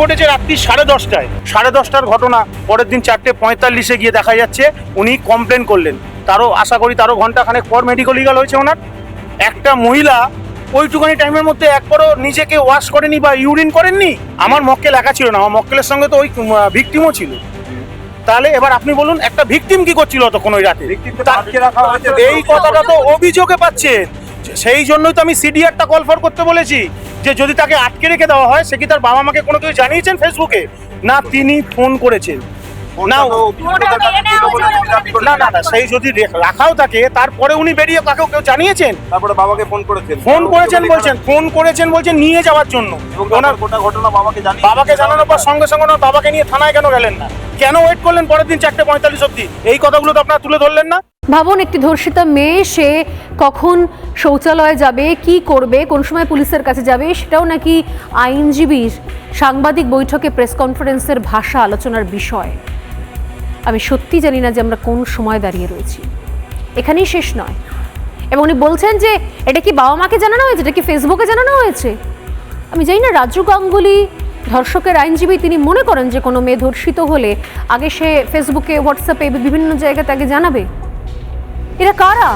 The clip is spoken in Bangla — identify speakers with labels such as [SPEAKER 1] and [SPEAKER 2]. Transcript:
[SPEAKER 1] ঘটেছে রাত্রি 10:30টায়, 10:30টার ঘটনা। পরের দিন 4:45-এ গিয়ে দেখা যাচ্ছে উনি কমপ্লেন করলেন। তারও আশা করি ঘন্টাখানেক পর মেডিকেল লিগাল হয়েছে ওনার। একটা মহিলা ওইটুখানি টাইমের মধ্যে একবারও নিজেকে ওয়াশ করেনি বা ইউরিন করেননি। আমার মক্কেল একা ছিল না, আমার মক্কেলের সঙ্গে তো ওই ভিকটিমও ছিল। তাহলে এবার আপনি বলুন একটা ভিকটিম কি করছিল তখন ওই রাতে? এই কথাটা তো অভিযোগে পাচ্ছেন, সেই জন্যই তো আমি সিডিআরটা কল ফর করতে বলেছি যে যদি তাকে আটকে রেখে দেওয়া হয়, সে কি তার বাবা মাকে কোনো কিছু জানিয়েছেন ফেসবুকে? না, তিনি ফোন করেছেন। না না না, সেই যদি রাখাও থাকে তারপরে উনি বেরিয়ে কাকেও কেউ জানিয়েছেন?
[SPEAKER 2] তারপরে বাবাকে ফোন করেছেন
[SPEAKER 1] ফোন করেছেন বলছেন নিয়ে যাওয়ার জন্য।
[SPEAKER 2] ওনার গোটা ঘটনা
[SPEAKER 1] বাবাকে জানানোর পর সঙ্গে সঙ্গে ওনার বাবাকে নিয়ে থানায় কেন গেলেন না? কেন ওয়েট করলেন পরের দিন 4:45 অবধি? এই কথাগুলো তো আপনারা তুলে ধরলেন না।
[SPEAKER 3] ভাবুন, একটি ধর্ষিতা মেয়ে, সে কখন শৌচালয়ে যাবে, কি করবে, কোন সময় পুলিশের কাছে যাবে, সেটাও নাকি আইনজীবীর সাংবাদিক বৈঠকে প্রেস কনফারেন্সের ভাষা আলোচনার বিষয়। আমি সত্যি জানি না যে আমরা কোন সময় দাঁড়িয়ে রয়েছি। এখানেই শেষ নয়। এবং উনি বলছেন যে এটা কি বাবা মাকে জানানো হয়েছে, এটা কি ফেসবুকে জানানো হয়েছে। আমি জানি না রাজু গাঙ্গুলি ধর্ষকের আইনজীবী, তিনি মনে করেন যে কোনো মেয়ে ধর্ষিত হলে আগে সে ফেসবুকে, হোয়াটসঅ্যাপে, বিভিন্ন জায়গাতে আগে জানাবে। এরা কারা?